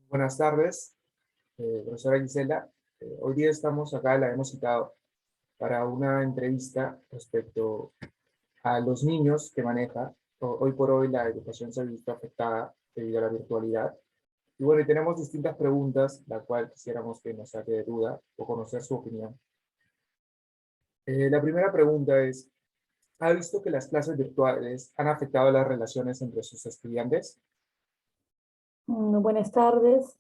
Buenas tardes, profesora Gisela. Hoy día estamos acá, la hemos citado para una entrevista respecto a los niños que maneja. Hoy por hoy la educación se ha visto afectada debido a la virtualidad. Y bueno, y tenemos distintas preguntas, la cual quisiéramos que nos saque de duda o conocer su opinión. La primera pregunta es, ¿ha visto que las clases virtuales han afectado las relaciones entre sus estudiantes? Buenas tardes.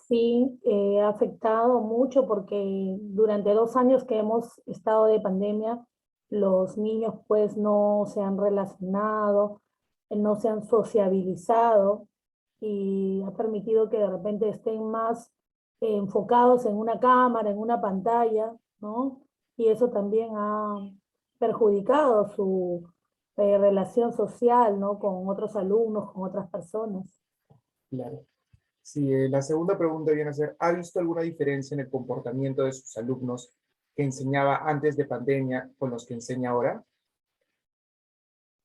Sí, ha afectado mucho porque durante 2 años que hemos estado de pandemia, los niños pues no se han relacionado, no se han sociabilizado y ha permitido que de repente estén más enfocados en una cámara, en una pantalla, ¿no? Y eso también ha perjudicado su relación social, ¿no? Con otros alumnos, con otras personas. Claro. Sí, la segunda pregunta viene a ser, ¿ha visto alguna diferencia en el comportamiento de sus alumnos que enseñaba antes de pandemia con los que enseña ahora?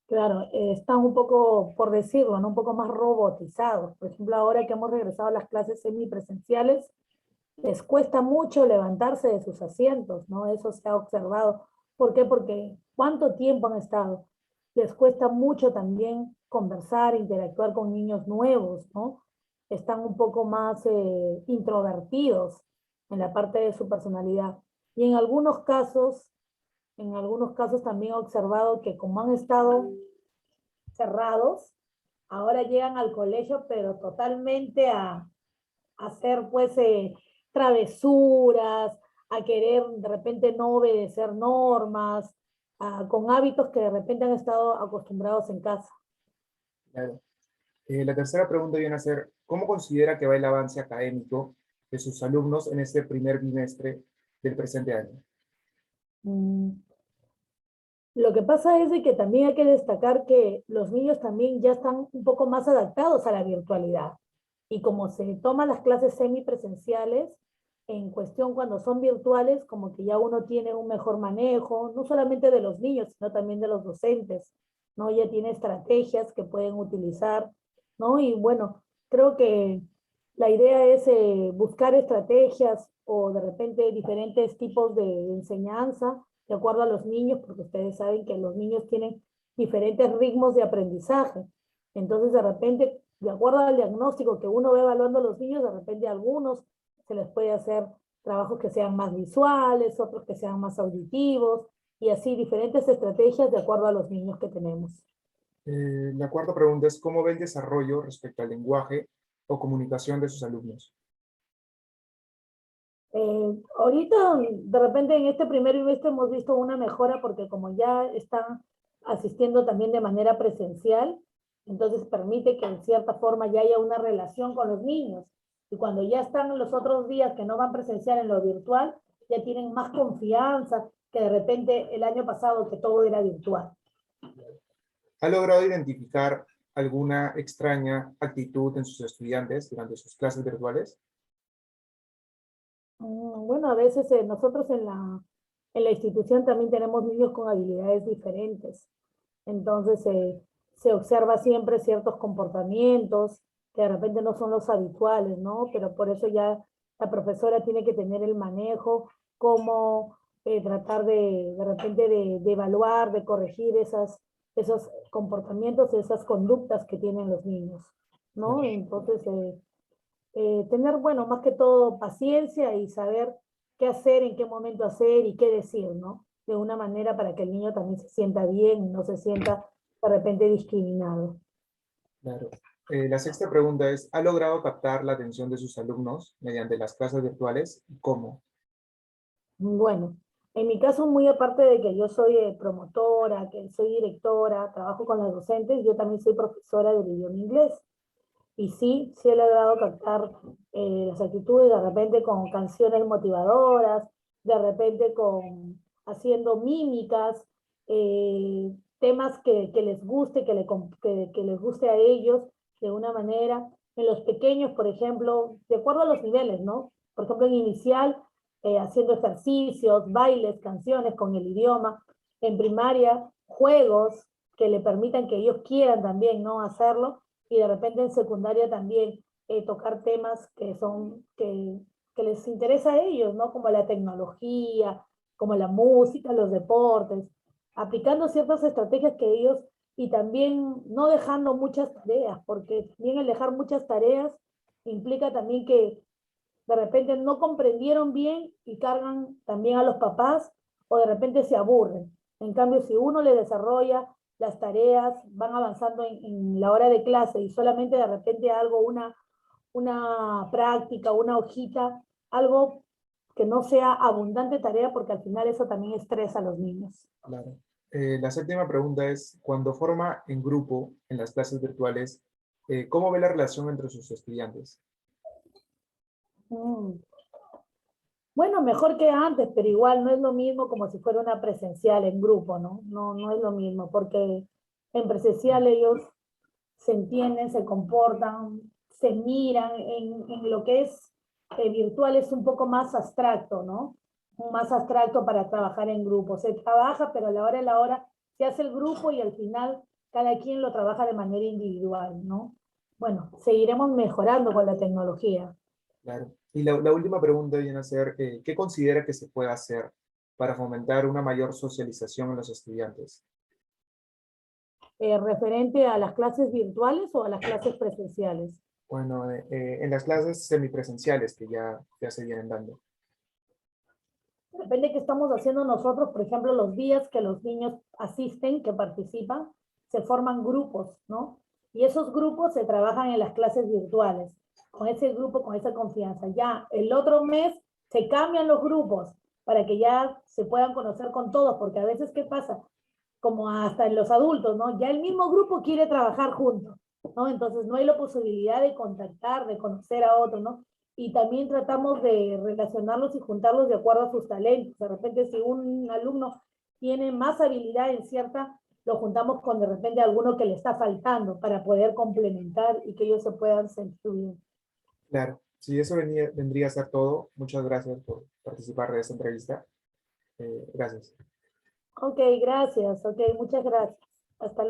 Claro, están un poco, por decirlo, ¿no? Un poco más robotizados. Por ejemplo, ahora que hemos regresado a las clases semipresenciales, les cuesta mucho levantarse de sus asientos, ¿no? Eso se ha observado. ¿Por qué? Porque ¿cuánto tiempo han estado? Les cuesta mucho también conversar, interactuar con niños nuevos, ¿no? Están un poco más introvertidos en la parte de su personalidad. Y en algunos casos también he observado que como han estado cerrados, ahora llegan al colegio, pero totalmente a hacer pues travesuras, a querer de repente no obedecer normas, con hábitos que de repente han estado acostumbrados en casa. Claro. La tercera pregunta viene a ser, ¿cómo considera que va el avance académico de sus alumnos en este primer bimestre del presente año? Mm, Lo que pasa es de que también hay que destacar que los niños también ya están un poco más adaptados a la virtualidad. Y como se toman las clases semipresenciales, en cuestión cuando son virtuales, como que ya uno tiene un mejor manejo, no solamente de los niños, sino también de los docentes, ¿no? Ya tiene estrategias que pueden utilizar, ¿no? Y bueno, creo que la idea es buscar estrategias o de repente diferentes tipos de enseñanza de acuerdo a los niños, porque ustedes saben que los niños tienen diferentes ritmos de aprendizaje. Entonces, de repente, de acuerdo al diagnóstico que uno va evaluando a los niños, de repente a algunos se les puede hacer trabajos que sean más visuales, otros que sean más auditivos, y así diferentes estrategias de acuerdo a los niños que tenemos. La cuarta pregunta es, ¿cómo ve el desarrollo respecto al lenguaje o comunicación de sus alumnos? Ahorita, de repente, en este primer bimestre hemos visto una mejora porque como ya están asistiendo también de manera presencial, entonces permite que en cierta forma ya haya una relación con los niños. Y cuando ya están los otros días que no van presencial en lo virtual, ya tienen más confianza que de repente el año pasado que todo era virtual. ¿Ha logrado identificar alguna extraña actitud en sus estudiantes durante sus clases virtuales? Bueno, a veces nosotros en la institución también tenemos niños con habilidades diferentes. Entonces se observa siempre ciertos comportamientos que de repente no son los habituales, ¿no? Pero por eso ya la profesora tiene que tener el manejo, cómo tratar de repente de evaluar, de corregir esos comportamientos, esas conductas que tienen los niños, ¿no? Entonces, tener, bueno, más que todo paciencia y saber qué hacer, en qué momento hacer y qué decir, ¿no? De una manera para que el niño también se sienta bien y no se sienta de repente discriminado. Claro. La sexta pregunta es, ¿ha logrado captar la atención de sus alumnos mediante las clases virtuales? ¿Cómo? Bueno, en mi caso, muy aparte de que yo soy promotora, que soy directora, trabajo con los docentes, yo también soy profesora del idioma inglés. Y sí, sí he logrado captar las actitudes de repente con canciones motivadoras, de repente con haciendo mímicas, temas que les guste, que les guste a ellos de una manera. En los pequeños, por ejemplo, de acuerdo a los niveles, ¿no? Por ejemplo, en inicial, haciendo ejercicios, bailes, canciones con el idioma. En primaria, juegos que le permitan que ellos quieran también, ¿no? Hacerlo y de repente en secundaria también tocar temas que les interesa a ellos, ¿no? Como la tecnología, como la música, los deportes, aplicando ciertas estrategias que ellos, y también no dejando muchas tareas, porque también el dejar muchas tareas implica también que de repente no comprendieron bien y cargan también a los papás o de repente se aburren. En cambio, si uno le desarrolla las tareas, van avanzando en la hora de clase y solamente de repente algo, una práctica, una hojita, algo que no sea abundante tarea, porque al final eso también estresa a los niños. Claro. La séptima pregunta es, cuando forma en grupo en las clases virtuales, ¿cómo ve la relación entre sus estudiantes? Mm. Bueno, mejor que antes, pero igual no es lo mismo como si fuera una presencial en grupo, ¿no? No, no es lo mismo, porque en presencial ellos se entienden, se comportan, se miran, en lo que es virtual es un poco más abstracto, ¿no? Más abstracto para trabajar en grupo. Se trabaja, pero a la hora se hace el grupo y al final cada quien lo trabaja de manera individual, ¿no? Bueno, seguiremos mejorando con la tecnología. Claro. Y la última pregunta viene a ser, ¿qué considera que se puede hacer para fomentar una mayor socialización en los estudiantes? Referente a las clases virtuales o a las clases presenciales. Bueno, en las clases semipresenciales que ya se vienen dando. Depende de qué estamos haciendo nosotros, por ejemplo, los días que los niños asisten, que participan, se forman grupos, ¿no? Y esos grupos se trabajan en las clases virtuales, con ese grupo, con esa confianza. Ya el otro mes se cambian los grupos para que ya se puedan conocer con todos, porque a veces, ¿qué pasa? Como hasta en los adultos, ¿no? Ya el mismo grupo quiere trabajar juntos, ¿no? Entonces no hay la posibilidad de contactar, de conocer a otro, ¿no? Y también tratamos de relacionarlos y juntarlos de acuerdo a sus talentos. De repente, si un alumno tiene más habilidad en cierta, lo juntamos con de repente alguno que le está faltando para poder complementar y que ellos se puedan sentir bien. Claro, si eso vendría a ser todo, muchas gracias por participar de esta entrevista. Gracias. Ok, gracias. Ok, muchas gracias. Hasta